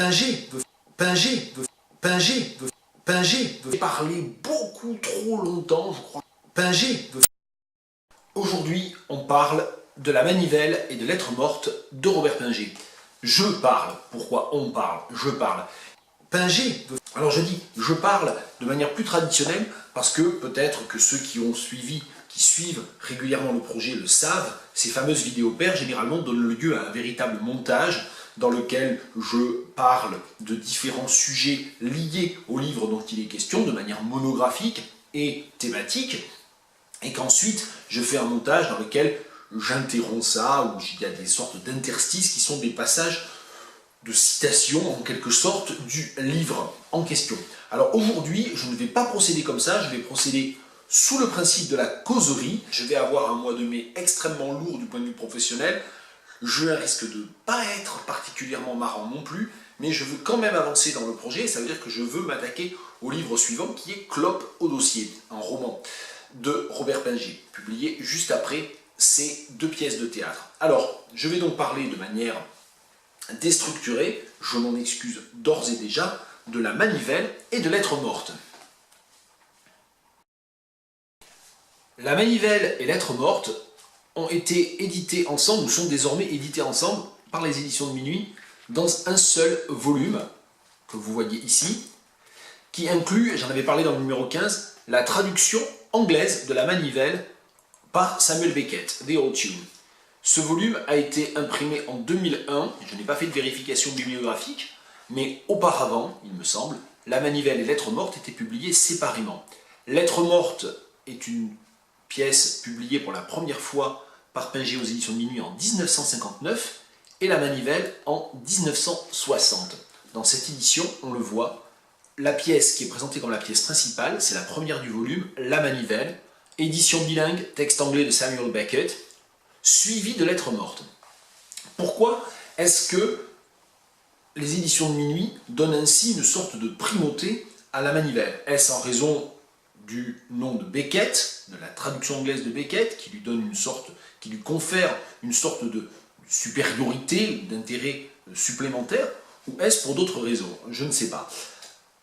Pinger veut parler beaucoup trop longtemps, je crois. Aujourd'hui, on parle de la manivelle et de lettres mortes de Robert Pinger. Je parle. Pourquoi on parle? Je parle. Alors je dis je parle de manière plus traditionnelle parce que peut-être que ceux qui suivent régulièrement le projet le savent, ces fameuses vidéos paires généralement donnent lieu à un véritable montage dans lequel je parle de différents sujets liés au livre dont il est question de manière monographique et thématique, et qu'ensuite je fais un montage dans lequel j'interromps ça, où il y a des sortes d'interstices qui sont des passages de citation en quelque sorte du livre en question. Alors aujourd'hui, je ne vais pas procéder comme ça, je vais procéder sous le principe de la causerie. Je vais avoir un mois de mai extrêmement lourd du point de vue professionnel. Je risque de ne pas être particulièrement marrant non plus, mais je veux quand même avancer dans le projet, et ça veut dire que je veux m'attaquer au livre suivant qui est Clope au dossier, un roman de Robert Pinger, publié juste après ces deux pièces de théâtre. Alors, je vais donc parler de manière déstructurée, je m'en excuse d'ores et déjà, de la manivelle et de lettres mortes. La manivelle et lettres mortes ont été édités ensemble, ou sont désormais édités ensemble par les éditions de Minuit, dans un seul volume, que vous voyez ici, qui inclut, j'en avais parlé dans le numéro 15, la traduction anglaise de la manivelle par Samuel Beckett, The Old Tune. Ce volume a été imprimé en 2001, je n'ai pas fait de vérification bibliographique, mais auparavant, il me semble, la manivelle et lettres mortes étaient publiées séparément. Lettres mortes est une pièce publiée pour la première fois par Pinger aux éditions de Minuit en 1959 et la manivelle en 1960. Dans cette édition, on le voit, la pièce qui est présentée comme la pièce principale, c'est la première du volume, la manivelle, édition bilingue, texte anglais de Samuel Beckett, suivi de lettres mortes. Pourquoi est-ce que les éditions de Minuit donnent ainsi une sorte de primauté à la manivelle? Est-ce en raison du nom de Beckett, de la traduction anglaise de Beckett, qui lui confère une sorte de supériorité, d'intérêt supplémentaire, ou est-ce pour d'autres raisons? Je ne sais pas.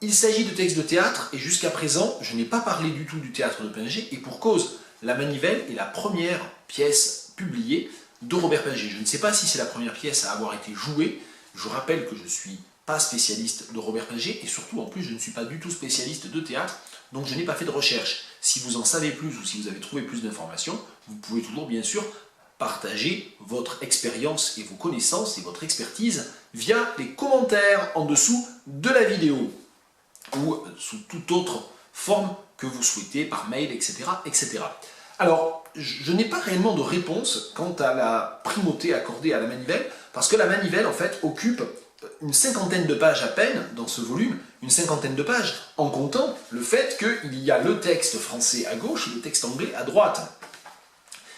Il s'agit de textes de théâtre, et jusqu'à présent, je n'ai pas parlé du tout du théâtre de Pinger, et pour cause, la manivelle est la première pièce publiée de Robert Pinger. Je ne sais pas si c'est la première pièce à avoir été jouée. Je rappelle que je ne suis pas spécialiste de Robert Pinger, et surtout, en plus, je ne suis pas du tout spécialiste de théâtre, donc je n'ai pas fait de recherche. Si vous en savez plus, ou si vous avez trouvé plus d'informations, vous pouvez toujours, bien sûr, partager votre expérience et vos connaissances et votre expertise via les commentaires en dessous de la vidéo, ou sous toute autre forme que vous souhaitez, par mail, etc. etc. Alors, je n'ai pas réellement de réponse quant à la primauté accordée à la manivelle, parce que la manivelle, en fait, occupe une cinquantaine de pages à peine dans ce volume, une cinquantaine de pages, en comptant le fait qu'il y a le texte français à gauche et le texte anglais à droite.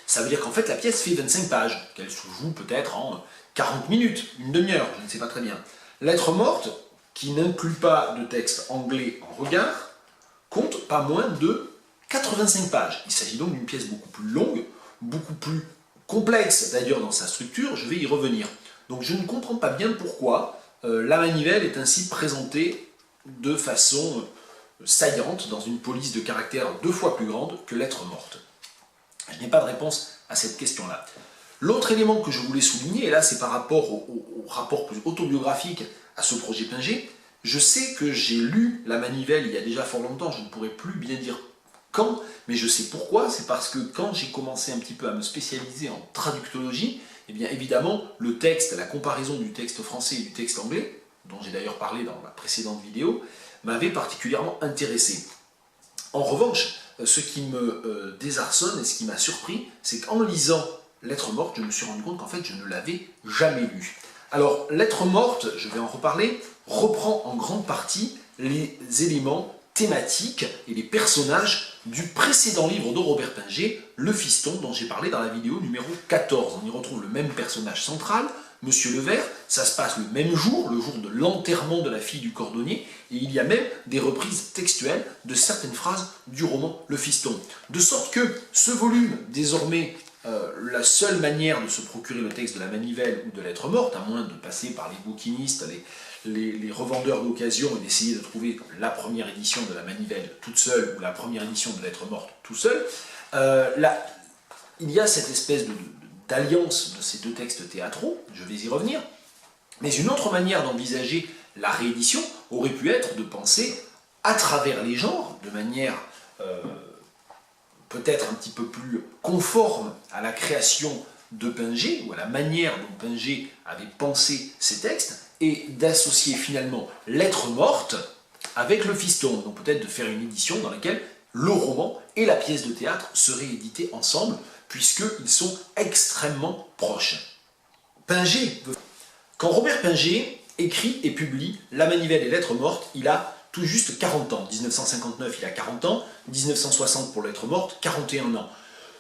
Ça veut dire qu'en fait, la pièce fait 25 pages, qu'elle se joue peut-être en 40 minutes, une demi-heure, je ne sais pas très bien. Lettres mortes, qui n'inclut pas de texte anglais en regard, compte pas moins de 85 pages. Il s'agit donc d'une pièce beaucoup plus longue, beaucoup plus complexe d'ailleurs dans sa structure, je vais y revenir. Donc je ne comprends pas bien pourquoi la manivelle est ainsi présentée de façon saillante dans une police de caractère 2 fois plus grande que lettres mortes. Je n'ai pas de réponse à cette question-là. L'autre élément que je voulais souligner, et là c'est par rapport au rapport plus autobiographique à ce projet Pinger, je sais que j'ai lu la manivelle il y a déjà fort longtemps, je ne pourrais plus bien dire quand, mais je sais pourquoi. C'est parce que quand j'ai commencé un petit peu à me spécialiser en traductologie, eh bien évidemment le texte, la comparaison du texte français et du texte anglais, dont j'ai d'ailleurs parlé dans ma précédente vidéo, m'avait particulièrement intéressé. En revanche, ce qui me désarçonne et ce qui m'a surpris, c'est qu'en lisant Lettres mortes, je me suis rendu compte qu'en fait je ne l'avais jamais lu. Alors, Lettres mortes, je vais en reparler, reprend en grande partie les éléments thématiques et les personnages du précédent livre de Robert Pinger, Le Fiston, dont j'ai parlé dans la vidéo numéro 14. On y retrouve le même personnage central, Monsieur Levert, ça se passe le même jour, le jour de l'enterrement de la fille du cordonnier, et il y a même des reprises textuelles de certaines phrases du roman Le Fiston. De sorte que ce volume, désormais la seule manière de se procurer le texte de la Manivelle ou de Lettres mortes, à moins de passer par les bouquinistes, les revendeurs d'occasion et d'essayer de trouver la première édition de la Manivelle toute seule ou la première édition de Lettres mortes tout seul, là, il y a cette espèce d'alliance de ces deux textes théâtraux, je vais y revenir, mais une autre manière d'envisager la réédition aurait pu être de penser à travers les genres, de manière peut-être un petit peu plus conforme à la création de Pinget, ou à la manière dont Pinget avait pensé ces textes, et d'associer finalement Lettres mortes avec le Fiston, donc peut-être de faire une édition dans laquelle le roman et la pièce de théâtre seraient édités ensemble, puisqu'ils sont extrêmement proches. Quand Robert Pinget écrit et publie La Manivelle et Lettres mortes, il a tout juste 40 ans. 1959, il a 40 ans, 1960 pour Lettres mortes, 41 ans.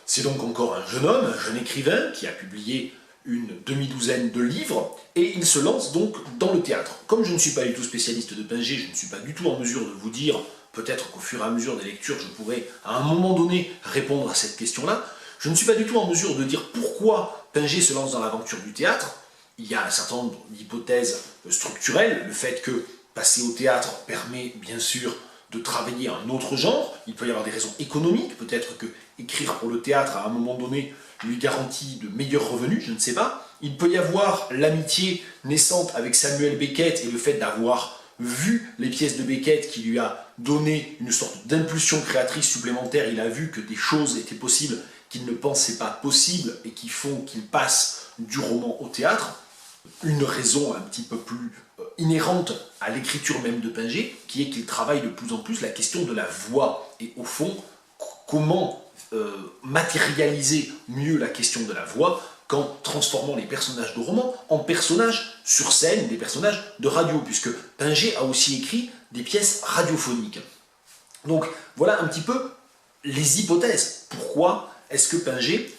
C'est donc encore un jeune homme, un jeune écrivain, qui a publié une demi-douzaine de livres, et il se lance donc dans le théâtre. Comme je ne suis pas du tout spécialiste de Pinget, je ne suis pas du tout en mesure de vous dire, peut-être qu'au fur et à mesure des lectures, je pourrais à un moment donné répondre à cette question-là, je ne suis pas du tout en mesure de dire pourquoi Pinget se lance dans l'aventure du théâtre. Il y a un certain nombre d'hypothèses structurelles, le fait que passer au théâtre permet bien sûr de travailler un autre genre, il peut y avoir des raisons économiques, peut-être que écrire pour le théâtre à un moment donné lui garantit de meilleurs revenus, je ne sais pas. Il peut y avoir l'amitié naissante avec Samuel Beckett et le fait d'avoir vu les pièces de Beckett qui lui a donné une sorte d'impulsion créatrice supplémentaire. Il a vu que des choses étaient possibles qu'il ne pensait pas possibles et qui font qu'il passe du roman au théâtre. Une raison un petit peu plus inhérente à l'écriture même de Pinget, qui est qu'il travaille de plus en plus la question de la voix. Et au fond, comment matérialiser mieux la question de la voix qu'en transformant les personnages de roman en personnages sur scène, des personnages de radio, puisque Pinget a aussi écrit des pièces radiophoniques. Donc voilà un petit peu les hypothèses. Pourquoi est-ce que Pinget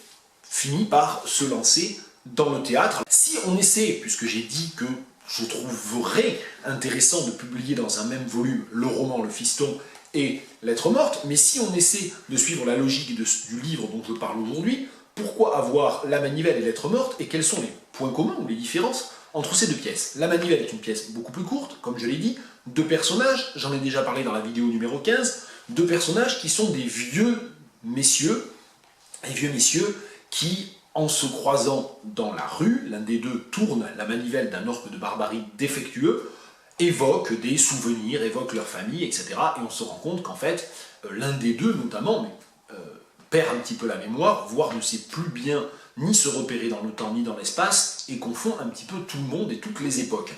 finit par se lancer dans le théâtre? Si on essaie, puisque j'ai dit que je trouverais intéressant de publier dans un même volume le roman, le Fiston et Lettres mortes, mais si on essaie de suivre la logique du livre dont je parle aujourd'hui, pourquoi avoir La Manivelle et Lettres mortes, et quels sont les points communs ou les différences entre ces deux pièces? La Manivelle est une pièce beaucoup plus courte, comme je l'ai dit, deux personnages, j'en ai déjà parlé dans la vidéo numéro 15, deux personnages qui sont des vieux messieurs qui, en se croisant dans la rue, l'un des deux tourne la manivelle d'un orque de barbarie défectueux, évoque des souvenirs, évoque leur famille, etc. Et on se rend compte qu'en fait, l'un des deux notamment, perd un petit peu la mémoire, voire ne sait plus bien ni se repérer dans le temps ni dans l'espace, et confond un petit peu tout le monde et toutes les époques.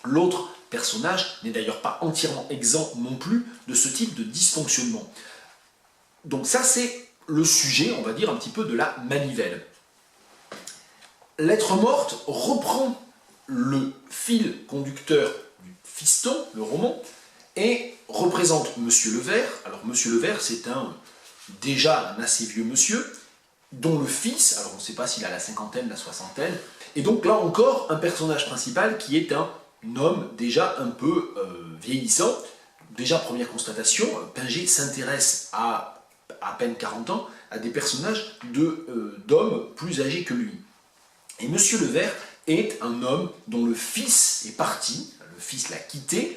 L'autre personnage n'est d'ailleurs pas entièrement exempt non plus de ce type de dysfonctionnement. Donc ça c'est le sujet, on va dire, un petit peu de la manivelle. Lettres mortes reprend le fil conducteur du Fiston, le roman, et représente Monsieur le Vert. Alors Monsieur le Vert, c'est déjà un assez vieux monsieur, dont le fils, alors on ne sait pas s'il a la cinquantaine, la soixantaine, et donc là encore un personnage principal qui est un homme déjà un peu vieillissant. Déjà, première constatation, Pinget s'intéresse à peine 40 ans, à des personnages d'hommes plus âgés que lui. Et Monsieur le Vert est un homme dont le fils est parti, le fils l'a quitté,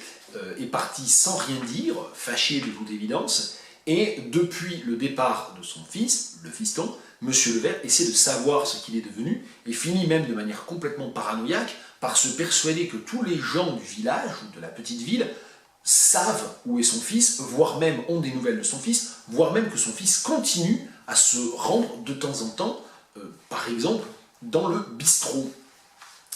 est parti sans rien dire, fâché de toute évidence, et depuis le départ de son fils, le Fiston, Monsieur le Vert essaie de savoir ce qu'il est devenu, et finit même de manière complètement paranoïaque par se persuader que tous les gens du village, ou de la petite ville, savent où est son fils, voire même ont des nouvelles de son fils, voire même que son fils continue à se rendre de temps en temps, par exemple, dans le bistrot.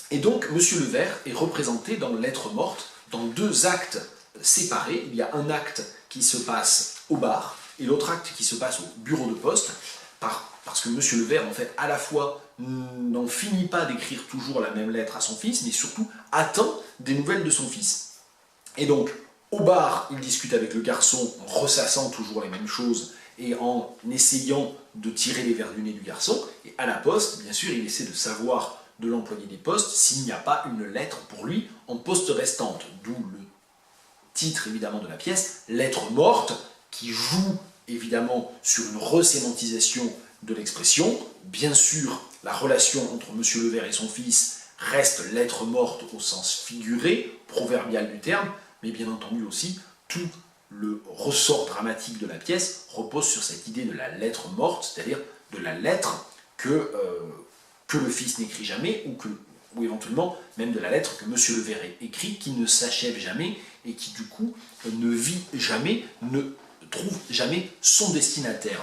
Et donc, Monsieur le Vert est représenté dans Lettres mortes, dans deux actes séparés. Il y a un acte qui se passe au bar, et l'autre acte qui se passe au bureau de poste, parce que Monsieur le Vert, en fait, à la fois n'en finit pas d'écrire toujours la même lettre à son fils, mais surtout attend des nouvelles de son fils. Et donc, au bar, il discute avec le garçon en ressassant toujours les mêmes choses et en essayant de tirer les vers du nez du garçon. Et à la poste, bien sûr, il essaie de savoir de l'employé des postes s'il n'y a pas une lettre pour lui en poste restante. D'où le titre, évidemment, de la pièce, Lettres mortes, qui joue, évidemment, sur une resémantisation de l'expression. Bien sûr, la relation entre Monsieur le Ver et son fils reste lettre morte au sens figuré, proverbial du terme, mais bien entendu aussi, tout le ressort dramatique de la pièce repose sur cette idée de la lettre morte, c'est-à-dire de la lettre que le fils n'écrit jamais, ou éventuellement même de la lettre que Monsieur le Ver écrit, qui ne s'achève jamais, et qui du coup ne vit jamais, ne trouve jamais son destinataire.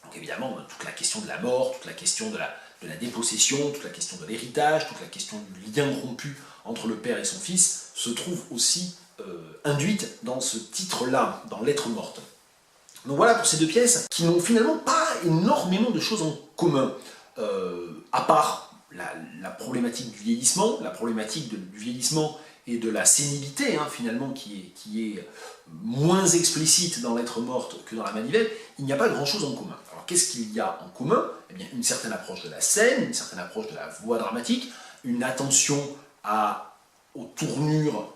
Donc évidemment, toute la question de la mort, toute la question de la dépossession, toute la question de l'héritage, toute la question du lien rompu entre le père et son fils, se trouve aussi induite dans ce titre-là, dans Lettre morte. Donc voilà pour ces deux pièces qui n'ont finalement pas énormément de choses en commun, à part la problématique du vieillissement, du vieillissement et de la sénilité, finalement, qui est moins explicite dans Lettre morte que dans la Manivelle. Il n'y a pas grand-chose en commun. Alors qu'est-ce qu'il y a en commun? Eh bien, une certaine approche de la scène, une certaine approche de la voix dramatique, une attention aux tournures,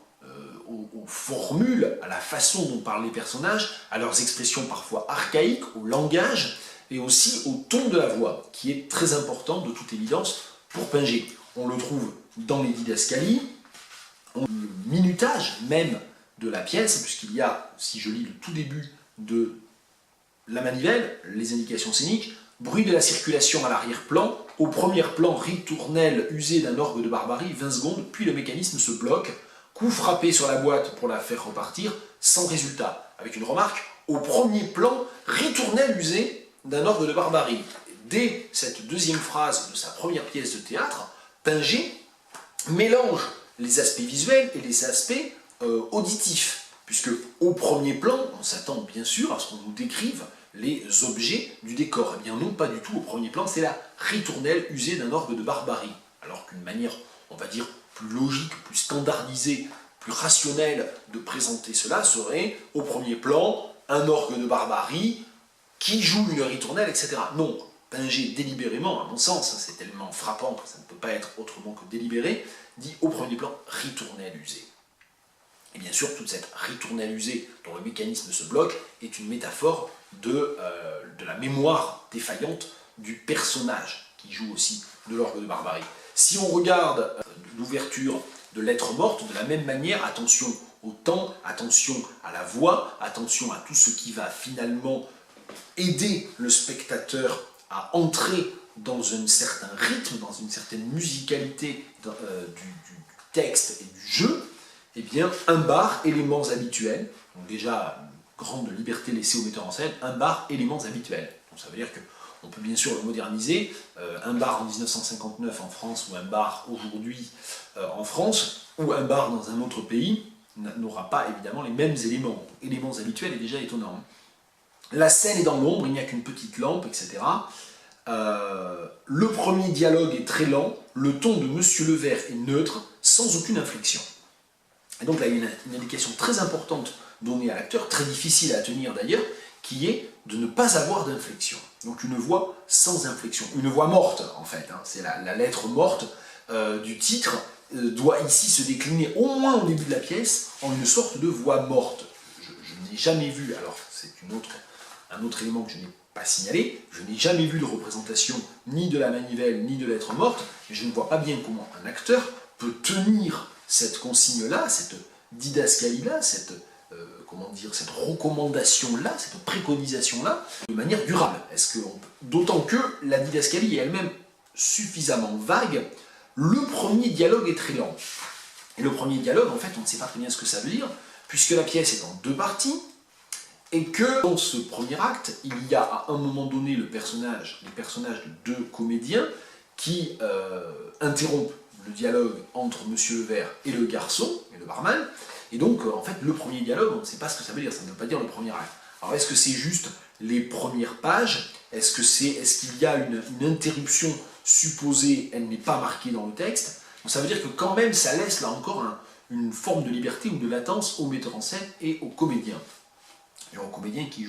aux formules, à la façon dont parlent les personnages, à leurs expressions parfois archaïques, au langage, et aussi au ton de la voix, qui est très important, de toute évidence, pour Pinget. On le trouve dans les didascalies, le minutage même de la pièce, puisqu'il y a, si je lis le tout début de la Manivelle, les indications scéniques, bruit de la circulation à l'arrière-plan, au premier plan, ritournelle usée d'un orgue de barbarie, 20 secondes, puis le mécanisme se bloque, coup frappé sur la boîte pour la faire repartir, sans résultat. Avec une remarque, au premier plan, ritournelle usée d'un orgue de barbarie. Dès cette deuxième phrase de sa première pièce de théâtre, Pinget mélange les aspects visuels et les aspects auditifs, puisque au premier plan, on s'attend bien sûr à ce qu'on nous décrive les objets du décor. Eh bien non, pas du tout. Au premier plan, c'est la ritournelle usée d'un orgue de barbarie, alors qu'une manière, on va dire, plus logique, plus standardisée, plus rationnelle de présenter cela serait, au premier plan, un orgue de barbarie qui joue une ritournelle, etc. Non, Pinget, délibérément, à mon sens, c'est tellement frappant que ça ne peut pas être autrement que délibéré, dit au premier plan ritournelle usée. Et bien sûr, toute cette ritournelle usée dont le mécanisme se bloque est une métaphore de la mémoire défaillante du personnage qui joue aussi de l'orgue de barbarie. Si on regarde l'ouverture de Lettre morte, de la même manière, attention au temps, attention à la voix, attention à tout ce qui va finalement aider le spectateur à entrer dans un certain rythme, dans une certaine musicalité du texte et du jeu. Eh bien, un bar, éléments habituels, donc déjà, grande liberté laissée au metteur en scène, un bar, éléments habituels. Donc ça veut dire qu'on peut bien sûr le moderniser, un bar en 1959 en France ou un bar aujourd'hui en France, ou un bar dans un autre pays, n'aura pas évidemment les mêmes éléments. Éléments habituels est déjà étonnant. La scène est dans l'ombre, il n'y a qu'une petite lampe, etc. Le premier dialogue est très lent, le ton de Monsieur le Ver est neutre, sans aucune inflexion. Et donc là, il y a une indication très importante donnée à l'acteur, très difficile à tenir d'ailleurs, qui est de ne pas avoir d'inflexion. Donc une voix sans inflexion, une voix morte en fait, c'est la lettre morte du titre, doit ici se décliner au moins au début de la pièce en une sorte de voix morte. Je n'ai jamais vu, alors c'est un autre élément que je n'ai pas signalé, je n'ai jamais vu de représentation ni de la Manivelle ni de Lettre morte, et je ne vois pas bien comment un acteur peut tenir cette consigne-là, cette didascalie-là, cette recommandation-là, cette préconisation-là, de manière durable. D'autant que la didascalie est elle-même suffisamment vague, le premier dialogue est très lent. Et le premier dialogue, en fait, on ne sait pas très bien ce que ça veut dire, puisque la pièce est en deux parties, et que dans ce premier acte, il y a à un moment donné les personnages de deux comédiens qui interrompent le dialogue entre Monsieur le Ver et le garçon, et le barman, et donc en fait le premier dialogue, on ne sait pas ce que ça veut dire, ça ne veut pas dire le premier acte. Alors est-ce que c'est juste les premières pages? Est-ce qu'il y a une interruption supposée, elle n'est pas marquée dans le texte? Donc ça veut dire que quand même ça laisse là encore une forme de liberté ou de latence au metteur en scène et au comédien. Et au comédien qui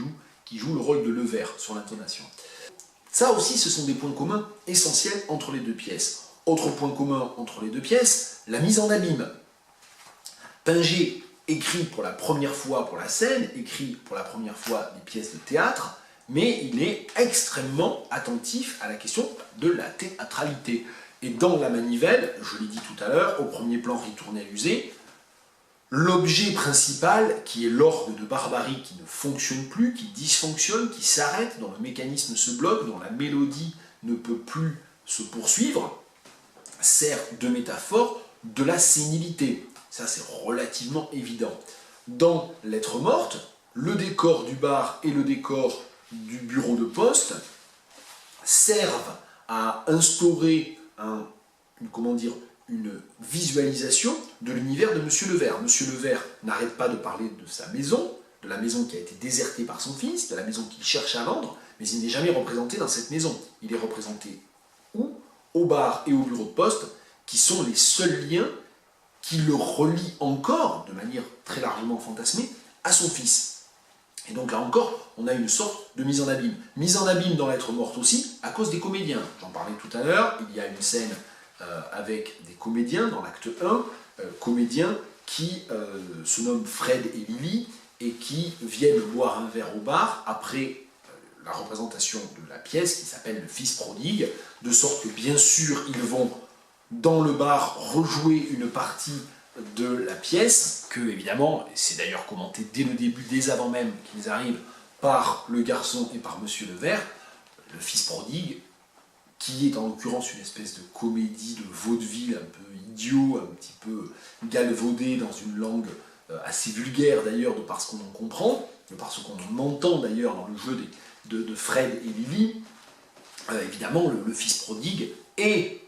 joue le rôle de le Ver sur l'intonation. Ça aussi, ce sont des points communs essentiels entre les deux pièces. Autre point commun entre les deux pièces, la mise en abîme. Pinget écrit pour la première fois pour la scène, écrit pour la première fois des pièces de théâtre, mais il est extrêmement attentif à la question de la théâtralité. Et dans La Manivelle, je l'ai dit tout à l'heure, au premier plan retourné à l'user, l'objet principal, qui est l'orgue de Barbarie qui ne fonctionne plus, qui dysfonctionne, qui s'arrête, dont le mécanisme se bloque, dont la mélodie ne peut plus se poursuivre, sert de métaphore de la sénilité. Ça, c'est relativement évident. Dans Lettres mortes, le décor du bar et le décor du bureau de poste servent à instaurer une visualisation de l'univers de Monsieur Levert. Monsieur Levert n'arrête pas de parler de sa maison, de la maison qui a été désertée par son fils, de la maison qu'il cherche à vendre, mais il n'est jamais représenté dans cette maison. Il est représenté où? Au bar et au bureau de poste, qui sont les seuls liens qui le relient encore, de manière très largement fantasmée, à son fils. Et donc là encore, on a une sorte de mise en abîme. Mise en abîme dans Lettres mortes aussi, à cause des comédiens. J'en parlais tout à l'heure, il y a une scène avec des comédiens dans l'acte 1, comédiens qui se nomment Fred et Lily, et qui viennent boire un verre au bar après la représentation de la pièce qui s'appelle Le Fils prodigue, de sorte que bien sûr ils vont dans le bar rejouer une partie de la pièce, que évidemment, c'est d'ailleurs commenté dès le début, dès avant même qu'ils arrivent, par le garçon et par Monsieur Levert, Le Fils prodigue, qui est en l'occurrence une espèce de comédie de vaudeville un peu idiot, un petit peu galvaudé dans une langue assez vulgaire d'ailleurs, de par ce qu'on en comprend, de par ce qu'on en entend d'ailleurs dans le jeu de Fred et Lily. Évidemment, le Fils prodigue et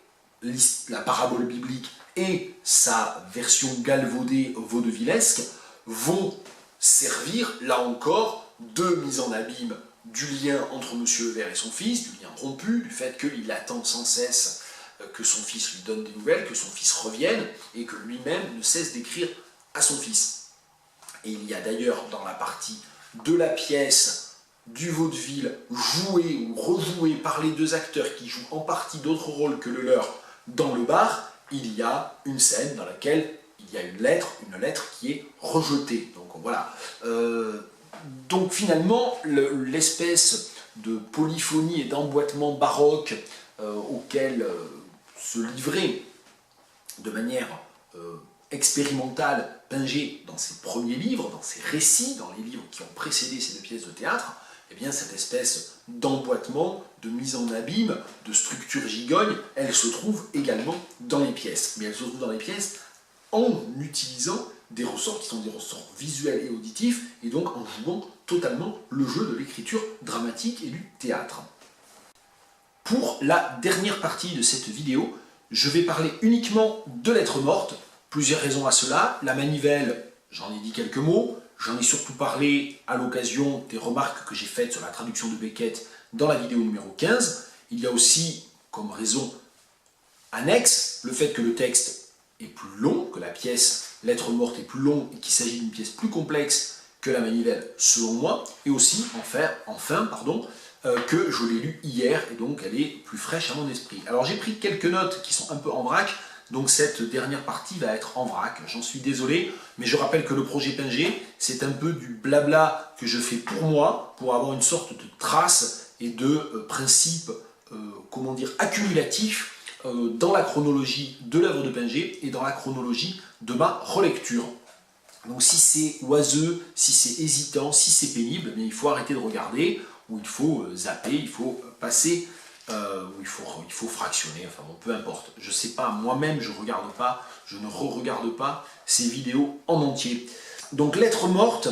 la parabole biblique et sa version galvaudée vaudevillesque vont servir, là encore, de mise en abîme du lien entre Monsieur Levert et son fils, du lien rompu, du fait qu'il attend sans cesse que son fils lui donne des nouvelles, que son fils revienne, et que lui-même ne cesse d'écrire à son fils. Et il y a d'ailleurs dans la partie de la pièce du vaudeville joué ou rejoué par les deux acteurs qui jouent en partie d'autres rôles que le leur dans le bar, il y a une scène dans laquelle il y a une lettre qui est rejetée. Donc voilà. Donc finalement, l'espèce de polyphonie et d'emboîtement baroque auquel se livrait de manière expérimentale Pinget dans ses premiers livres, dans ses récits, dans les livres qui ont précédé ces deux pièces de théâtre, eh bien cette espèce d'emboîtement, de mise en abîme, de structure gigogne, elle se trouve également dans les pièces. Mais elle se trouve dans les pièces en utilisant des ressorts qui sont des ressorts visuels et auditifs, et donc en jouant totalement le jeu de l'écriture dramatique et du théâtre. Pour la dernière partie de cette vidéo, je vais parler uniquement de Lettres mortes. Plusieurs raisons à cela. La Manivelle, j'en ai dit quelques mots. J'en ai surtout parlé à l'occasion des remarques que j'ai faites sur la traduction de Beckett dans la vidéo numéro 15. Il y a aussi, comme raison annexe, le fait que le texte est plus long, que la pièce Lettres mortes est plus longue et qu'il s'agit d'une pièce plus complexe que La Manivelle, selon moi, et aussi, enfin, que je l'ai lu hier, et donc elle est plus fraîche à mon esprit. Alors j'ai pris quelques notes qui sont un peu en vrac, donc cette dernière partie va être en vrac, j'en suis désolé, mais je rappelle que le projet Pinget, c'est un peu du blabla que je fais pour moi, pour avoir une sorte de trace et de principe, accumulatif dans la chronologie de l'œuvre de Pinget et dans la chronologie de ma relecture. Donc si c'est oiseux, si c'est hésitant, si c'est pénible, eh bien, il faut arrêter de regarder, ou il faut zapper, il faut passer, ou il faut fractionner, enfin bon, peu importe. Je sais pas, moi-même je regarde pas, je ne re-regarde pas ces vidéos en entier. Donc Lettres mortes,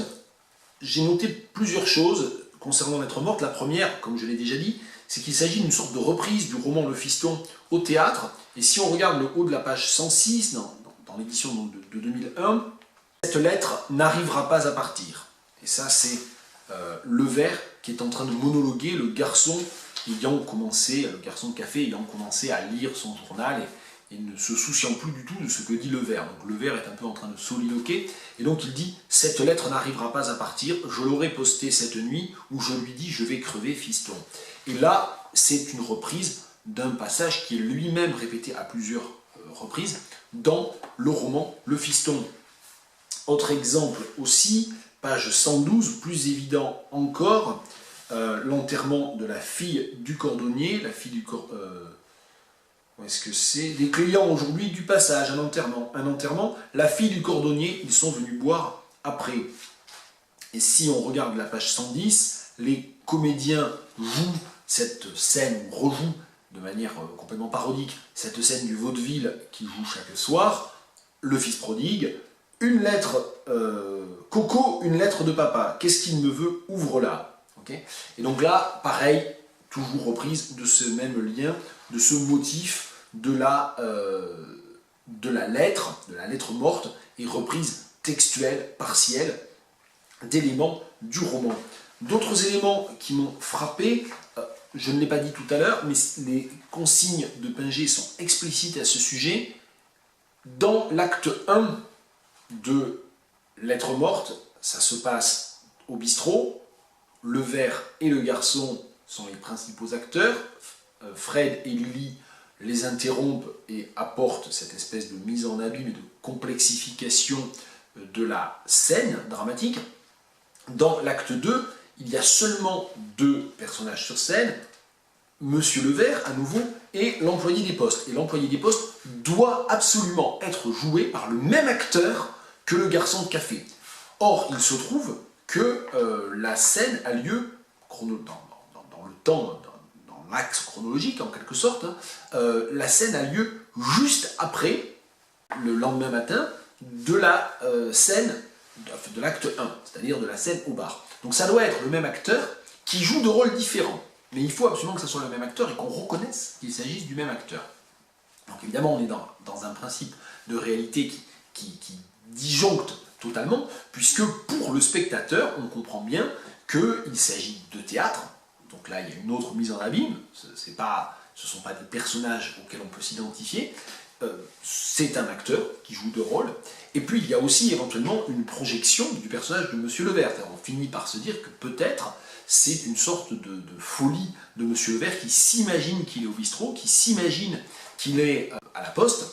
j'ai noté plusieurs choses concernant Lettres mortes. La première, comme je l'ai déjà dit, c'est qu'il s'agit d'une sorte de reprise du roman Le Fiston au théâtre. Et si on regarde le haut de la page 106, dans l'édition de 2001, cette lettre n'arrivera pas à partir. Et ça, c'est Levert qui est en train de monologuer, le garçon de café ayant commencé à lire son journal et ne se souciant plus du tout de ce que dit Levert. Donc Levert est un peu en train de soliloquer, et donc il dit « Cette lettre n'arrivera pas à partir, je l'aurai postée cette nuit, où je lui dis « Je vais crever, fiston ». Et là, c'est une reprise d'un passage qui est lui-même répété à plusieurs reprises dans le roman Le Fiston. Autre exemple aussi, page 112, plus évident encore, l'enterrement de la fille du cordonnier, la fille du où est-ce que c'est? Des clients aujourd'hui du passage, un enterrement, la fille du cordonnier, ils sont venus boire après. Et si on regarde la page 110, les comédiens jouent cette scène, ou rejouent de manière complètement parodique, cette scène du vaudeville qui joue chaque soir, le fils prodigue, une lettre, Coco, une lettre de papa, qu'est-ce qu'il me veut, ouvre-la. Okay, et donc là, pareil, toujours reprise de ce même lien, de ce motif de la lettre morte, et reprise textuelle, partielle, d'éléments du roman. D'autres éléments qui m'ont frappé, je ne l'ai pas dit tout à l'heure, mais les consignes de Pinget sont explicites à ce sujet. Dans l'acte 1 de Lettre morte, ça se passe au bistrot, le ver et le garçon sont les principaux acteurs, Fred et Lily les interrompent et apportent cette espèce de mise en abîme et de complexification de la scène dramatique. Dans l'acte 2, il y a seulement 2 personnages sur scène, Monsieur Levert, à nouveau, et l'employé des postes. Et l'employé des postes doit absolument être joué par le même acteur que le garçon de café. Or, il se trouve que la scène a lieu dans le temps, dans l'axe chronologique en quelque sorte, la scène a lieu juste après, le lendemain matin, de la scène de l'acte 1, c'est-à-dire de la scène au bar. Donc ça doit être le même acteur qui joue de rôles différents. Mais il faut absolument que ce soit le même acteur et qu'on reconnaisse qu'il s'agisse du même acteur. Donc évidemment, on est dans un principe de réalité qui disjoncte totalement, puisque pour le spectateur, on comprend bien qu'il s'agit de théâtre. Donc là, il y a une autre mise en abîme. Ce ne sont pas des personnages auxquels on peut s'identifier. C'est un acteur qui joue deux rôles. Et puis, il y a aussi éventuellement une projection du personnage de Monsieur Levert. On finit par se dire que peut-être c'est une sorte de folie de Monsieur Levert qui s'imagine qu'il est au bistrot, qui s'imagine qu'il est à la poste,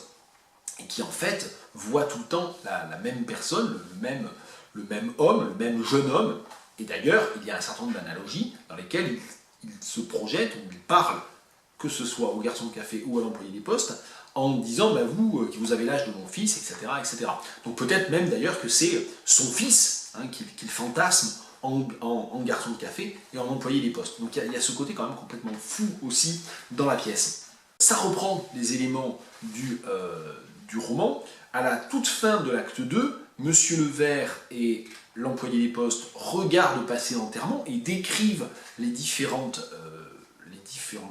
et qui en fait voit tout le temps la même personne, le même homme, le même jeune homme. Et d'ailleurs, il y a un certain nombre d'analogies dans lesquelles il se projette, ou il parle, que ce soit au garçon de café ou à l'employé des postes, en disant bah, vous, qui vous avez l'âge de mon fils, etc. etc. Donc peut-être même d'ailleurs que c'est son fils qu'il fantasme en garçon de café et en employé des postes. Donc il y a ce côté quand même complètement fou aussi dans la pièce. Ça reprend les éléments du roman. À la toute fin de l'acte 2, Monsieur Levert et l'employé des postes regardent passer l'enterrement et décrivent les différentes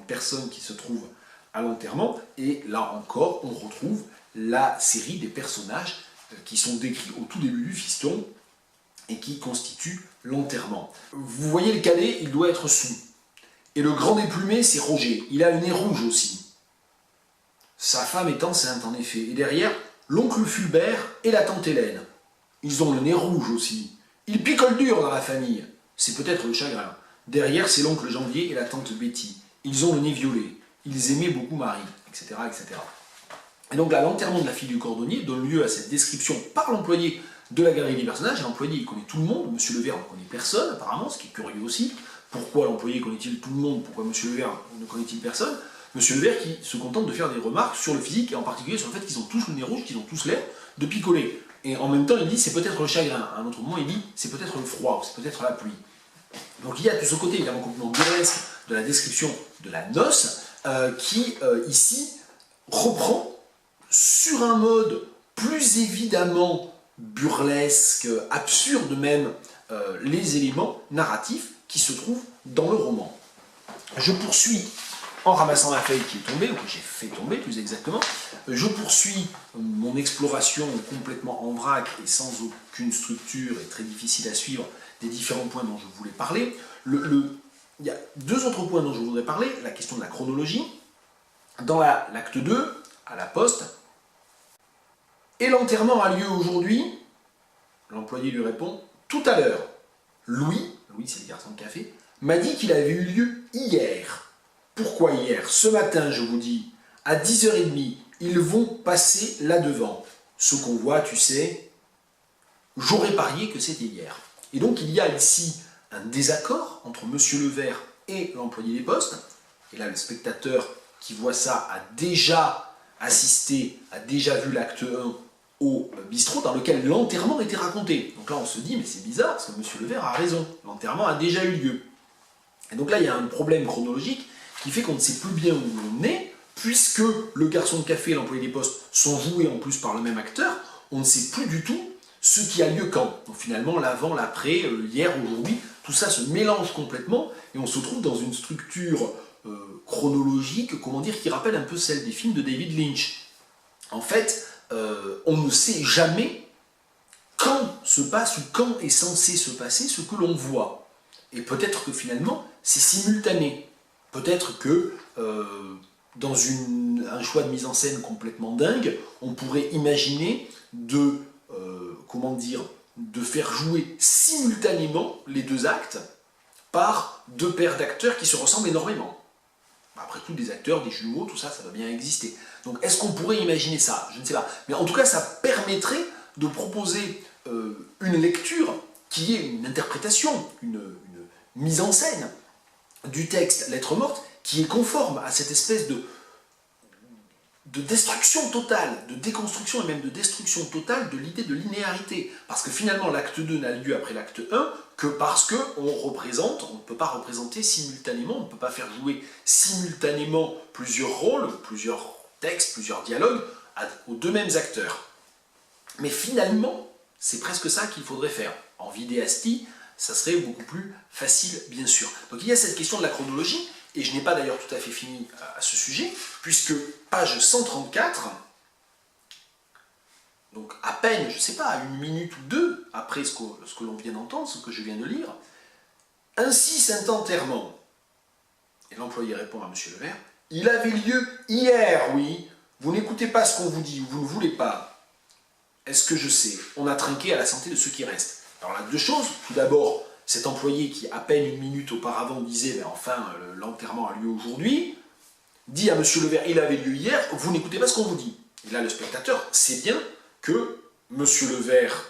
personnes qui se trouvent à l'enterrement. Et là encore, on retrouve la série des personnages qui sont décrits au tout début du fiston et qui constituent l'enterrement. Vous voyez le cadet, il doit être sous. Et le grand déplumé, c'est Roger. Il a le nez rouge aussi. Sa femme est enceinte, en effet. Et derrière, l'oncle Fulbert et la tante Hélène. Ils ont le nez rouge aussi. Ils picolent dur dans la famille. C'est peut-être le chagrin. Derrière, c'est l'oncle Janvier et la tante Betty. Ils ont le nez violet. Ils aimaient beaucoup Marie, etc., etc. Et donc là, l'enterrement de la fille du cordonnier donne lieu à cette description par l'employé de la galerie des personnages. L'employé, il connaît tout le monde. Monsieur Levert ne connaît personne, apparemment, ce qui est curieux aussi. Pourquoi l'employé connaît-il tout le monde? Pourquoi Monsieur Levert ne connaît-il personne? Monsieur Levert qui se contente de faire des remarques sur le physique, et en particulier sur le fait qu'ils ont tous le nez rouge, qu'ils ont tous l'air de picoler. Et en même temps, il dit c'est peut-être le chagrin. À un autre moment, il dit c'est peut-être le froid, ou c'est peut-être la pluie. Donc il y a tout ce côté évidemment complètement burlesque de la description de la noce, qui ici reprend sur un mode plus évidemment burlesque, absurde même, les éléments narratifs qui se trouvent dans le roman. Je poursuis en ramassant la feuille qui est tombée, ou que j'ai fait tomber plus exactement. Je poursuis mon exploration complètement en vrac et sans aucune structure et très difficile à suivre des différents points dont je voulais parler. Il y a deux autres points dont je voudrais parler, la question de la chronologie. Dans l'acte 2, à la poste, et l'enterrement a lieu aujourd'hui, l'employé lui répond, tout à l'heure. Louis c'est le garçon de café, m'a dit qu'il avait eu lieu hier. Pourquoi hier? Ce matin, je vous dis, à 10h30, ils vont passer là-devant. Ce qu'on voit, tu sais, j'aurais parié que c'était hier. Et donc il y a ici un désaccord entre Monsieur Levert et l'employé des postes. Et là, le spectateur qui voit ça a déjà assisté, a déjà vu l'acte 1 au bistrot dans lequel l'enterrement était raconté. Donc là, on se dit, mais c'est bizarre, parce que Monsieur Levert a raison, l'enterrement a déjà eu lieu. Et donc là, il y a un problème chronologique qui fait qu'on ne sait plus bien où on est, puisque le garçon de café et l'employé des postes sont joués en plus par le même acteur, on ne sait plus du tout ce qui a lieu quand. Donc finalement, l'avant, l'après, hier, aujourd'hui, tout ça se mélange complètement, et on se trouve dans une structure chronologique, comment dire, qui rappelle un peu celle des films de David Lynch. En fait, on ne sait jamais quand se passe ou quand est censé se passer ce que l'on voit. Et peut-être que finalement, c'est simultané. Peut-être que dans un choix de mise en scène complètement dingue, on pourrait imaginer de faire jouer simultanément les deux actes par deux paires d'acteurs qui se ressemblent énormément. Après tout, des acteurs, des jumeaux, tout ça, ça doit bien exister. Donc est-ce qu'on pourrait imaginer ça? Je ne sais pas. Mais en tout cas, ça permettrait de proposer une lecture qui est une interprétation, une mise en scène du texte Lettre morte qui est conforme à cette espèce de destruction totale, de déconstruction et même de destruction totale de l'idée de linéarité. Parce que finalement, l'acte 2 n'a lieu après l'acte 1 que parce qu'on ne peut pas représenter simultanément, on ne peut pas faire jouer simultanément plusieurs rôles, plusieurs textes, plusieurs dialogues aux deux mêmes acteurs. Mais finalement, c'est presque ça qu'il faudrait faire. En vidéastie, ça serait beaucoup plus facile, bien sûr. Donc il y a cette question de la chronologie, et je n'ai pas d'ailleurs tout à fait fini à ce sujet, puisque page 134, donc à peine, je ne sais pas, une minute ou deux après ce que l'on vient d'entendre, ce que je viens de lire, ainsi cet enterrement, et l'employé répond à M. Levert, il avait lieu hier, oui, vous n'écoutez pas ce qu'on vous dit, ou vous ne voulez pas. Est-ce que je sais? On a trinqué à la santé de ceux qui restent. Alors là, deux choses. Tout d'abord, cet employé qui, à peine une minute auparavant, disait ben, « enfin, l'enterrement a lieu aujourd'hui », dit à M. Levert « il avait lieu hier, vous n'écoutez pas ce qu'on vous dit ». Et là, le spectateur sait bien que M. Levert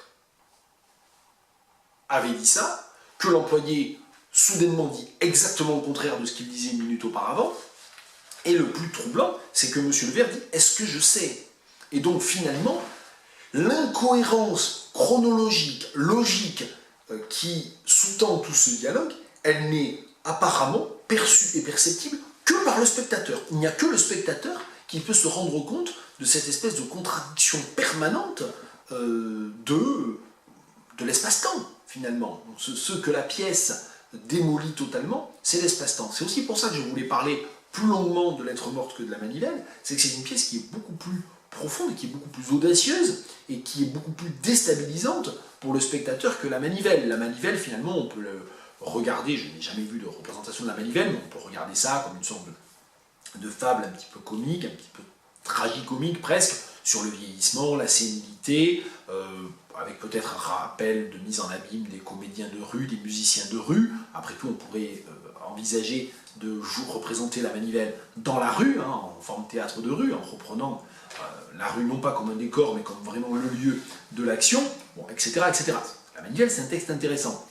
avait dit ça, que l'employé soudainement dit exactement le contraire de ce qu'il disait une minute auparavant, et le plus troublant, c'est que M. Levert dit « est-ce que je sais ?» Et donc, finalement, l'incohérence chronologique, logique, qui sous-tend tout ce dialogue, elle n'est apparemment perçue et perceptible que par le spectateur. Il n'y a que le spectateur qui peut se rendre compte de cette espèce de contradiction permanente de l'espace-temps, finalement. Ce que la pièce démolit totalement, c'est l'espace-temps. C'est aussi pour ça que je voulais parler plus longuement de Lettre morte que de la manivelle, c'est que c'est une pièce qui est beaucoup plus profonde, qui est beaucoup plus audacieuse et qui est beaucoup plus déstabilisante pour le spectateur que la manivelle. La manivelle, finalement, on peut le regarder, je n'ai jamais vu de représentation de la manivelle, mais on peut regarder ça comme une sorte de fable un petit peu comique, un petit peu tragicomique presque, sur le vieillissement, la sénilité, avec peut-être un rappel de mise en abîme des comédiens de rue, des musiciens de rue. Après tout, on pourrait envisager de représenter la manivelle dans la rue, hein, en forme de théâtre de rue, en reprenant la rue non pas comme un décor, mais comme vraiment le lieu de l'action, bon, etc., etc. La manivelle, c'est un texte intéressant.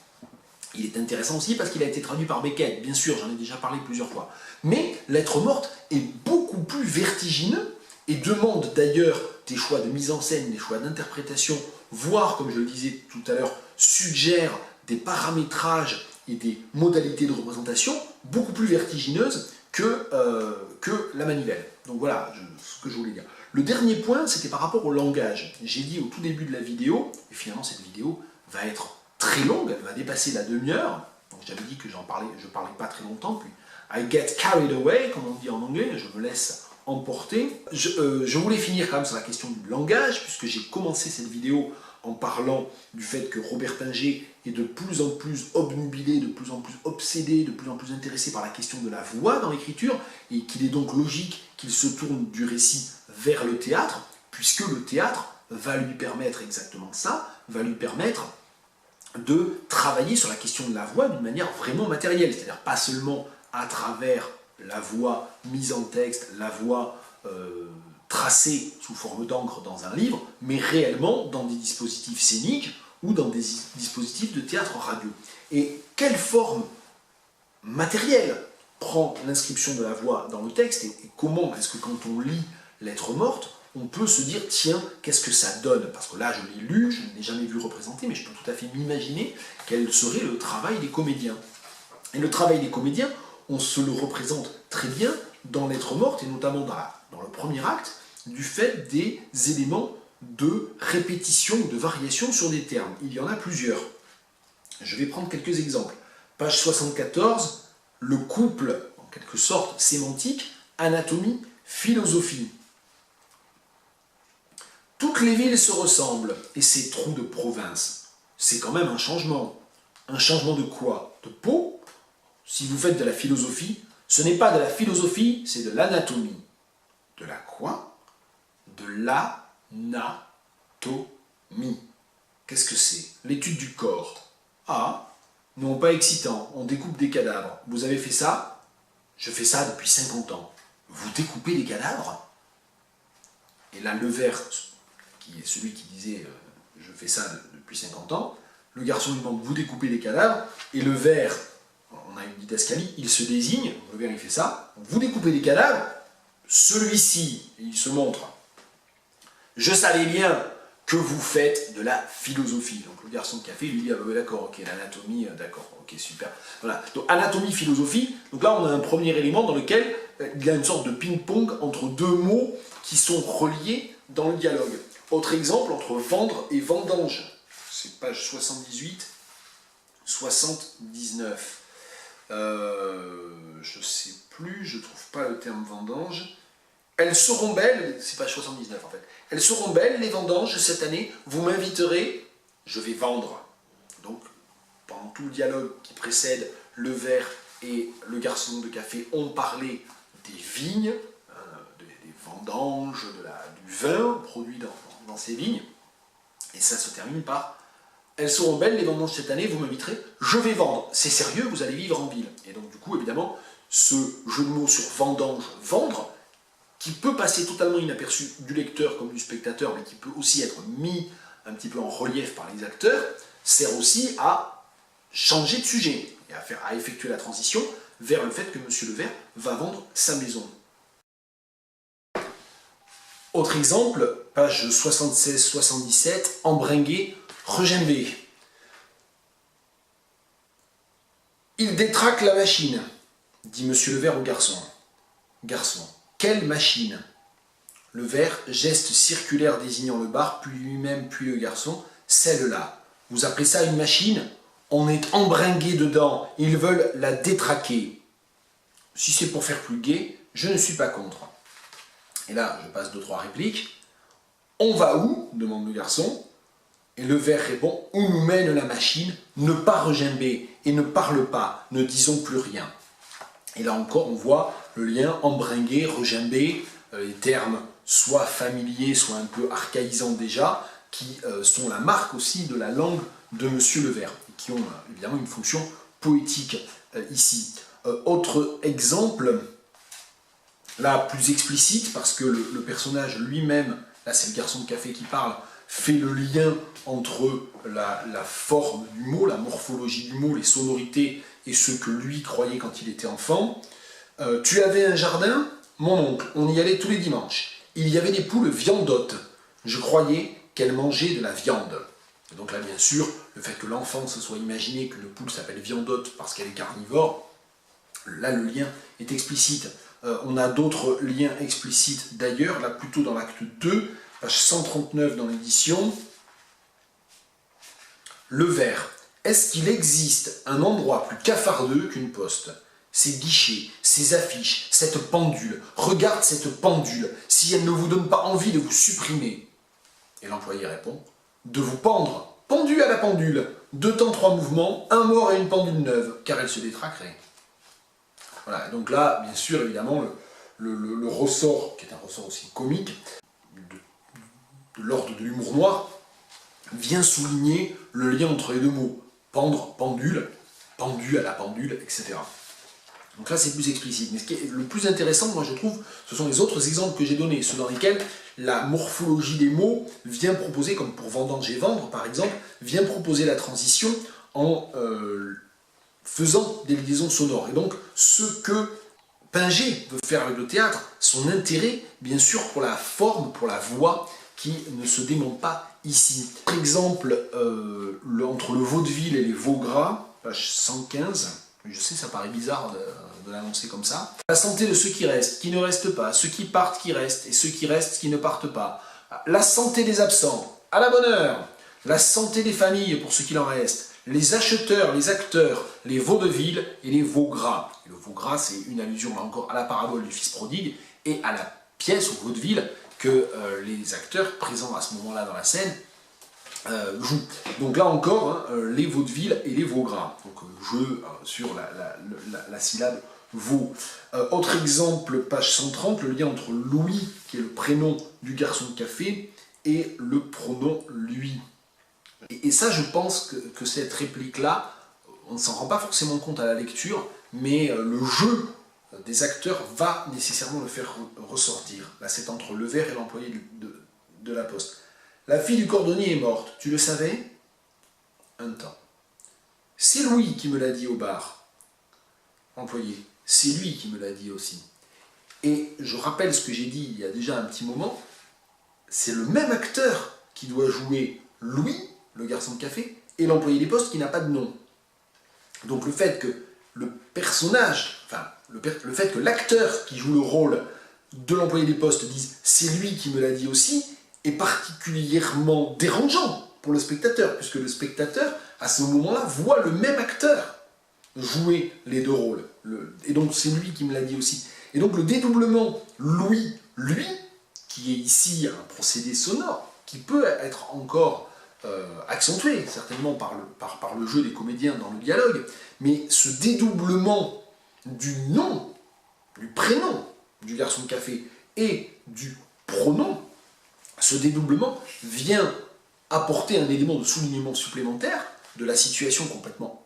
Il est intéressant aussi parce qu'il a été traduit par Beckett, bien sûr, j'en ai déjà parlé plusieurs fois. Mais Lettre morte est beaucoup plus vertigineux et demande d'ailleurs des choix de mise en scène, des choix d'interprétation, voire, comme je le disais tout à l'heure, suggère des paramétrages et des modalités de représentation beaucoup plus vertigineuses que la manivelle. Donc voilà ce que je voulais dire. Le dernier point, c'était par rapport au langage. J'ai dit au tout début de la vidéo, et finalement cette vidéo va être très longue, elle va dépasser la demi-heure, donc j'avais dit que je parlais pas très longtemps, puis I get carried away, comme on dit en anglais, je me laisse emporter. Je voulais finir quand même sur la question du langage, puisque j'ai commencé cette vidéo en parlant du fait que Robert Pinger est de plus en plus obnubilé, de plus en plus obsédé, de plus en plus intéressé par la question de la voix dans l'écriture, et qu'il est donc logique qu'il se tourne du récit vers le théâtre, puisque le théâtre va lui permettre exactement ça, va lui permettre de travailler sur la question de la voix d'une manière vraiment matérielle, c'est-à-dire pas seulement à travers la voix mise en texte, la voix tracée sous forme d'encre dans un livre, mais réellement dans des dispositifs scéniques ou dans des dispositifs de théâtre radio. Et quelle forme matérielle prend l'inscription de la voix dans le texte et comment est-ce que quand on lit lettre morte, on peut se dire, tiens, qu'est-ce que ça donne? Parce que là, je l'ai lu, je ne l'ai jamais vu représenter, mais je peux tout à fait m'imaginer quel serait le travail des comédiens. Et le travail des comédiens, on se le représente très bien dans lettre morte, et notamment dans le premier acte, du fait des éléments de répétition ou de variation sur des termes. Il y en a plusieurs. Je vais prendre quelques exemples. Page 74, le couple, en quelque sorte, sémantique, anatomie, philosophie. Toutes les villes se ressemblent, et ces trous de province, c'est quand même un changement. Un changement de quoi? De peau? Si vous faites de la philosophie, ce n'est pas de la philosophie, c'est de l'anatomie. De la quoi? De l'anatomie. Qu'est-ce que c'est? L'étude du corps. Ah, non, pas excitant, on découpe des cadavres. Vous avez fait ça? Je fais ça depuis 50 ans. Vous découpez des cadavres? Et là, le vers, qui est celui qui disait je fais ça depuis 50 ans, le garçon lui demande vous découpez des cadavres, et le vers, on a une didascalie, il se désigne, le vers il fait ça, vous découpez des cadavres, celui-ci, il se montre, je savais bien que vous faites de la philosophie. Donc le garçon de café lui dit ah bah d'accord, ok, l'anatomie, d'accord, ok, super. Voilà, donc anatomie, philosophie, donc là on a un premier élément dans lequel il y a une sorte de ping-pong entre deux mots qui sont reliés dans le dialogue. Autre exemple, entre vendre et vendange. C'est page 78, 79. Je sais plus, je trouve pas le terme vendange. Elles seront belles, c'est page 79 en fait. Elles seront belles les vendanges cette année, vous m'inviterez, je vais vendre. Donc, pendant tout le dialogue qui précède, le vers et le garçon de café ont parlé des vignes, des vendanges, du vin produit dans ces vignes. Et ça se termine par « Elles seront belles les vendanges cette année, vous m'inviterez, je vais vendre. C'est sérieux, vous allez vivre en ville. » Et donc du coup, évidemment, ce jeu de mots sur vendange, vendre, qui peut passer totalement inaperçu du lecteur comme du spectateur, mais qui peut aussi être mis un petit peu en relief par les acteurs, sert aussi à changer de sujet et à effectuer la transition vers le fait que Monsieur Levert va vendre sa maison. Autre exemple, page 76-77, embringué, regimbé. Il détraque la machine, dit Monsieur Levert au garçon. Garçon, quelle machine? Le Vert, geste circulaire désignant le bar, puis lui-même, puis le garçon, celle-là. Vous appelez ça une machine? On est embringué dedans, ils veulent la détraquer. Si c'est pour faire plus gai, je ne suis pas contre. Et là, je passe 2-3 répliques. On va où? Demande le garçon. Et le Vert répond, où nous mène la machine? Ne pas regimber et ne parle pas, ne disons plus rien. Et là encore, on voit le lien embringué, regimbé, les termes soit familiers, soit un peu archaïsants déjà, qui sont la marque aussi de la langue de Monsieur Levert, et qui ont évidemment une fonction poétique ici. Autre exemple, là plus explicite, parce que le personnage lui-même, là c'est le garçon de café qui parle, fait le lien entre la forme du mot, la morphologie du mot, les sonorités, et ce que lui croyait quand il était enfant. Tu avais un jardin? Mon oncle, on y allait tous les dimanches. Il y avait des poules viandottes. Je croyais qu'elles mangeaient de la viande. Et donc là, bien sûr, le fait que l'enfant se soit imaginé qu'une poule s'appelle viandotte parce qu'elle est carnivore, là, le lien est explicite. On a d'autres liens explicites d'ailleurs, là plutôt dans l'acte 2, page 139 dans l'édition. Le Vert. Est-ce qu'il existe un endroit plus cafardeux qu'une poste? Ces guichets, ces affiches, cette pendule. Regarde cette pendule, si elle ne vous donne pas envie de vous supprimer. Et l'employé répond, de vous pendre, pendu à la pendule. 2 temps 3 mouvements, un mort et une pendule neuve, car elle se détraquerait. Voilà, et donc là, bien sûr, évidemment, le ressort, qui est un ressort aussi comique, de l'ordre de l'humour noir, vient souligner le lien entre les deux mots. Pendre, pendule, pendu à la pendule, etc. Donc là, c'est plus explicite. Mais ce qui est le plus intéressant, moi je trouve, ce sont les autres exemples que j'ai donnés, ceux dans lesquels la morphologie des mots vient proposer, comme pour vendange et vendre, par exemple, vient proposer la transition en faisant des liaisons sonores. Et donc, ce que Pinget veut faire avec le théâtre, son intérêt, bien sûr, pour la forme, pour la voix, qui ne se démonte pas ici. Par exemple, entre le vaudeville et les veaux gras, page 115, je sais, ça paraît bizarre de l'annoncer comme ça. La santé de ceux qui restent, qui ne restent pas, ceux qui partent, qui restent, et ceux qui restent, qui ne partent pas. La santé des absents, à la bonne heure. La santé des familles, pour ceux qui en restent. Les acheteurs, les acteurs, les vaudevilles et les veaux gras. Et le veau gras, c'est une allusion là encore à la parabole du fils prodigue et à la pièce, au vaudeville, que les acteurs présents à ce moment-là dans la scène jouent. Donc là encore, hein, les vaudevilles et les veaux gras. Donc jeu sur la syllabe veau. Autre exemple, page 130, le lien entre Louis, qui est le prénom du garçon de café, et le pronom lui. Et ça, je pense que cette réplique-là, on ne s'en rend pas forcément compte à la lecture, mais le jeu des acteurs va nécessairement le faire ressortir. Là, c'est entre le vers et l'employé de la poste. La fille du cordonnier est morte, tu le savais? Un temps. C'est Louis qui me l'a dit au bar. Employé, c'est lui qui me l'a dit aussi. Et je rappelle ce que j'ai dit il y a déjà un petit moment, c'est le même acteur qui doit jouer Louis, le garçon de café, et l'employé des postes qui n'a pas de nom. Donc le fait que le personnage, enfin le fait que l'acteur qui joue le rôle de l'employé des postes dise « c'est lui qui me l'a dit aussi », est particulièrement dérangeant pour le spectateur, puisque le spectateur, à ce moment-là, voit le même acteur jouer les deux rôles. Et donc c'est lui qui me l'a dit aussi. Et donc le dédoublement Louis, lui, qui est ici un procédé sonore, qui peut être encore accentué certainement par le jeu des comédiens dans le dialogue, mais ce dédoublement du nom, du prénom du garçon de café et du pronom, ce dédoublement vient apporter un élément de soulignement supplémentaire de la situation complètement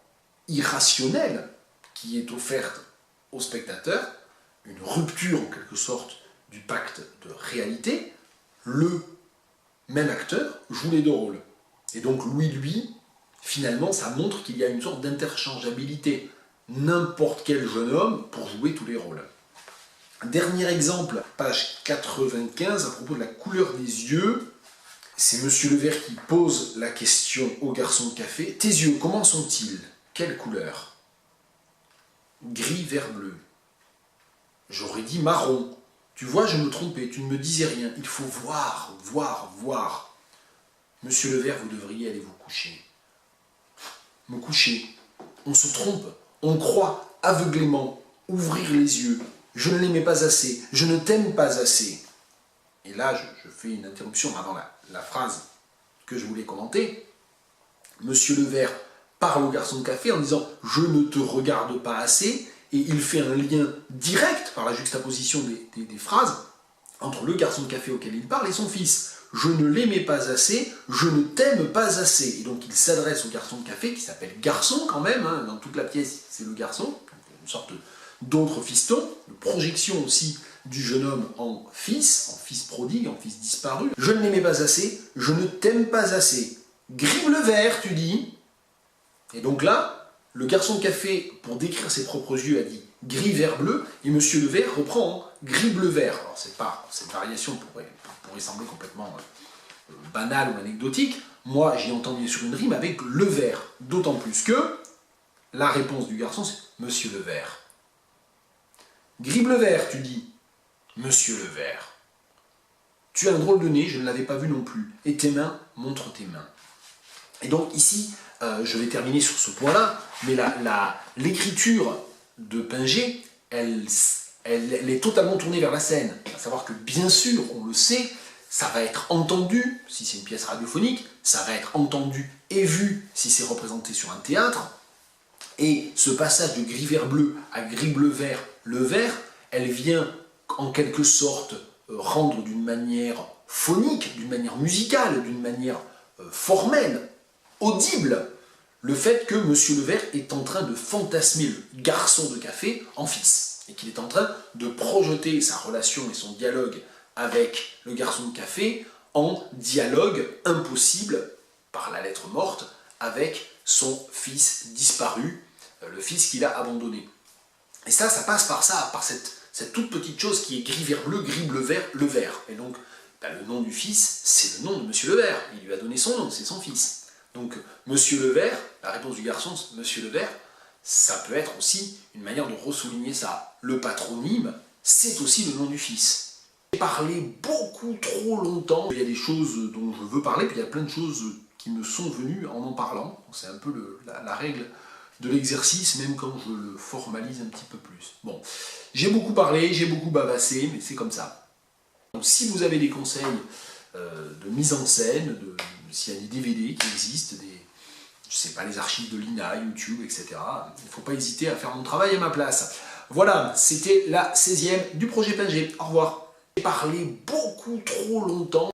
irrationnelle qui est offerte au spectateur, une rupture en quelque sorte du pacte de réalité. Le même acteur joue les deux rôles. Et donc Louis, lui, finalement, ça montre qu'il y a une sorte d'interchangeabilité. N'importe quel jeune homme pour jouer tous les rôles. Dernier exemple, page 95, à propos de la couleur des yeux. C'est Monsieur Levert qui pose la question au garçon de café. Tes yeux, comment sont-ils? Quelle couleur? Gris, vert, bleu. J'aurais dit marron. Tu vois, je me trompais, tu ne me disais rien. Il faut voir, voir, voir. Monsieur Levert, vous devriez aller vous coucher. Me coucher. On se trompe. On croit aveuglément. Ouvrir les yeux. Je ne l'aimais pas assez. Je ne t'aime pas assez. Et là, je fais une interruption avant la phrase que je voulais commenter. Monsieur Levert parle au garçon de café en disant « Je ne te regarde pas assez » et il fait un lien direct par la juxtaposition des phrases entre le garçon de café auquel il parle et son fils. « Je ne l'aimais pas assez, je ne t'aime pas assez ». Et donc il s'adresse au garçon de café qui s'appelle garçon quand même, hein, dans toute la pièce c'est le garçon, une sorte d'autre fiston, une projection aussi du jeune homme en fils prodigue, en fils disparu. « Je ne l'aimais pas assez, je ne t'aime pas assez ». Grive le verre, tu dis. Et donc là, le garçon de café, pour décrire ses propres yeux, a dit gris, vert, bleu, et Monsieur Levert reprend gris, bleu, vert. Alors c'est pas, cette variation pourrait sembler complètement banale ou anecdotique. Moi, j'y entends bien sûr une rime avec le vert. D'autant plus que la réponse du garçon, c'est Monsieur Levert. Gris, bleu, vert, tu dis. Monsieur Levert. Tu as un drôle de nez, je ne l'avais pas vu non plus. Et tes mains, montre tes mains. Et donc ici, je vais terminer sur ce point-là, mais l'écriture de Pinget, elle est totalement tournée vers la scène. À savoir que bien sûr, on le sait, ça va être entendu, si c'est une pièce radiophonique, ça va être entendu et vu si c'est représenté sur un théâtre. Et ce passage de gris vert bleu à gris bleu vert, le vert, elle vient en quelque sorte rendre d'une manière phonique, d'une manière musicale, d'une manière formelle, audible, le fait que Monsieur Levert est en train de fantasmer le garçon de café en fils, et qu'il est en train de projeter sa relation et son dialogue avec le garçon de café en dialogue impossible par la lettre morte, avec son fils disparu, le fils qu'il a abandonné. Et ça passe par ça, par cette toute petite chose qui est gris vers bleu, gris bleu vert, le vert. Et donc, le nom du fils, c'est le nom de Monsieur Le Vert. Il lui a donné son nom, c'est son fils. Donc, Monsieur Le Vert, la réponse du garçon, Monsieur Le Vert, ça peut être aussi une manière de ressouligner ça. Le patronyme, c'est aussi le nom du fils. J'ai parlé beaucoup trop longtemps. Il y a des choses dont je veux parler, puis il y a plein de choses qui me sont venues en parlant. C'est un peu la règle de l'exercice, même quand je le formalise un petit peu plus. Bon, j'ai beaucoup parlé, j'ai beaucoup bavassé, mais c'est comme ça. Donc si vous avez des conseils de mise en scène, s'il y a des DVD qui existent, je sais pas, les archives de l'INA, YouTube, etc., il ne faut pas hésiter à faire mon travail à ma place. Voilà, c'était la 16e du projet Pinger. Au revoir. J'ai parlé beaucoup trop longtemps.